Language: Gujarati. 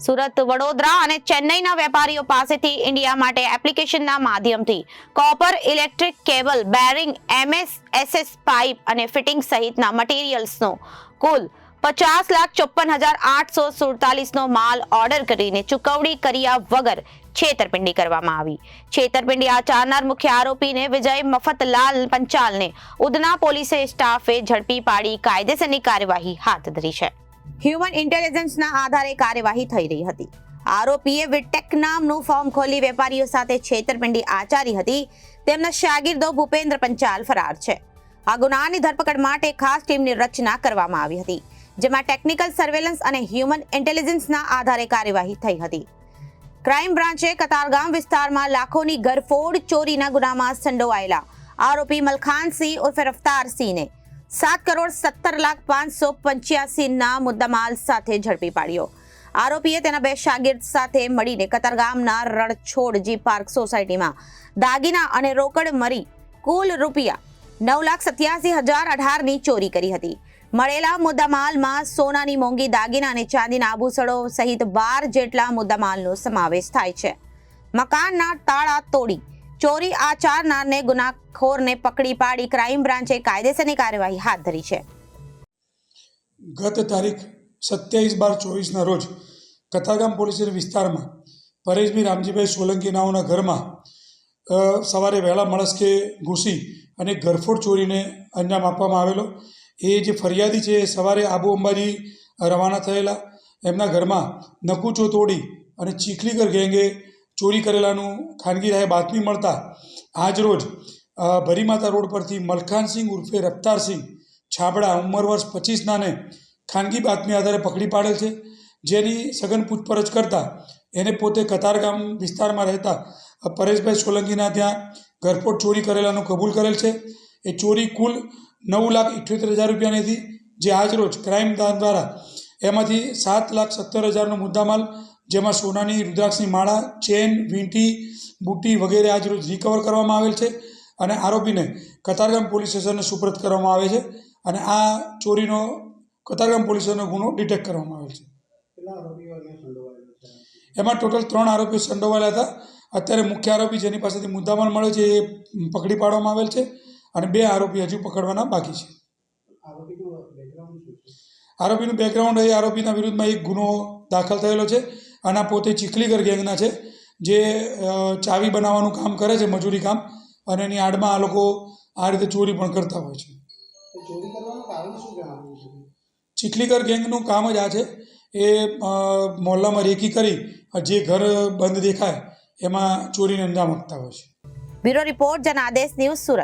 સુરત, વડોદરા અને ચેન્નઈના વેપારીઓ પાસેથી ઇન્ડિયા માટે એપ્લિકેશનના માધ્યમથી copper, electric cable, bearing, MSS pipe અને ફિટિંગ સહિતના મટીરિયલ્સનો કુલ 50,54,847નો માલ ઓર્ડર કરીને ચૂકવણી કર્યા વગર છેતરપિંડી કરવામાં આવી. છેતરપિંડી આચરનાર મુખ્ય આરોપીને વિજય મફતલાલ પંચાલને ઉધના પોલીસે સ્ટાફે ઝડપી પાડી કાયદેસરની કાર્યવાહી હાથ ધરી છે. હ્યુમન ઇન્ટેલિજન્સના આધારે કાર્યવાહી થઈ રહી હતી. આરોપીએ વિટેક નામનું ફોર્મ ખોલી વેપારીઓ સાથે છેતરપિંડી આચરી હતી. તેમના શાગીર્દો ભૂપેન્દ્ર પંચાલ ફરાર છે. આ ગુનાની ધરપકડ માટે ખાસ ટીમની રચના કરવામાં આવી હતી, જેમાં ટેકનિકલ સર્વેલન્સ અને હ્યુમન ઇન્ટેલિજન્સના આધારે કાર્યવાહી થઈ હતી. ક્રાઇમ બ્રાન્ચે કતારગામ વિસ્તારમાં લાખોની ઘરફોડ ચોરીના ગુનામાં સંડોવાયેલા આરોપી મલખાનસિંહ ઉર્ફે રફતારસિંહને 7,17,585,ના મુદ્દામાલ સાથે ઝડપી પાડ્યો. આરોપીએ તેના બે શાગીર્દ સાથે મળીને કતારગામના રણછોડજી પાર્ક સોસાયટીમાં દાગીના અને રોકડ મળી કુલ રૂપિયા 9,87,018ની ચોરી કરી હતી. મળેલા મુદ્દામાલમાં સોનાની મોંઘી દાગીના અને ચાંદીના આભૂષણો સહિત 12 જેટલા મુદ્દામાલનો સમાવેશ થાય છે. મકાનના તાળા તોડી ચોરી આચરનારને ગુનાખોરને પકડી પાડી ક્રાઇમ બ્રાન્ચે કાયદેસરની કાર્યવાહી હાથ ધરી છે. ગત તારીખ 27/12/24ના રોજ કતારગામ પોલીસ વિસ્તારમાં પરેશભાઈ રામજીભાઈ સોલંકી નાઓના ઘરમાં સવારે વહેલા મળસ્કે ઘૂસી અને ઘરફોડ ચોરીને અંજામ આપવામાં આવેલો. એ જે ફરિયાદી છે એ સવારે આબુ અંબાજી રવાના થયેલા. એમના ઘરમાં નકુચો તોડી અને ચીખલીગર ગેંગે ચોરી કરેલાનું ખાનગી રાહે બાતમી મળતા આજરોજ ભરીમાતા રોડ પરથી મલખાનસિંહ ઉર્ફે રફતારસિંહ છાબડા ઉંમર વર્ષ 25નાને ખાનગી બાતમી આધારે પકડી પાડેલ છે. જેની સઘન પૂછપરછ કરતાં એને પોતે કતારગામ વિસ્તારમાં રહેતા પરેશભાઈ સોલંકીના ત્યાં ઘરફોડ ચોરી કરેલાનું કબૂલ કરેલ છે. એ ચોરી કુલ 9,78,000 રૂપિયાની હતી, જે આજરોજ ક્રાઇમ બ્રાન્ચ દ્વારા એમાંથી 7,70,000નો મુદ્દામાલ, જેમાં સોનાની રુદ્રાક્ષની માળા, ચેન, વીંટી, બુટ્ટી વગેરે આજરોજ રિકવર કરવામાં આવેલ છે અને આરોપીને કતારગામ પોલીસ સ્ટેશનને સુપરત કરવામાં આવે છે અને આ ચોરીનો કતારગામ પોલીસ સ્ટેશનનો ગુનો ડિટેક્ટ કરવામાં આવેલ છે. એમાં ટોટલ 3 આરોપીઓ સંડોવાયેલા હતા. અત્યારે મુખ્ય આરોપી જેની પાસેથી મુદ્દામાલ મળ્યો છે એ પકડી પાડવામાં આવેલ છે અને 2 આરોપી હજુ પકડવાના બાકી છે. આરોપીનું બેકગ્રાઉન્ડ એ આરોપીના વિરુદ્ધમાં એક ગુનો દાખલ થયેલો છે અને આ પોતે ચીખલીગર ગેંગના છે, જે ચાવી બનાવવાનું કામ કરે છે, મજૂરી કામ, અને એની આડમાં આ લોકો આ રીતે ચોરી પણ કરતા હોય છે. ચીખલીગર ગેંગનું કામ જ આ છે. એ મોહલ્લામાં રેકી કરી જે ઘર બંધ દેખાય એમાં ચોરીને અંજામ આપતા હોય છે. Bureau report, Janadesh news, Surat.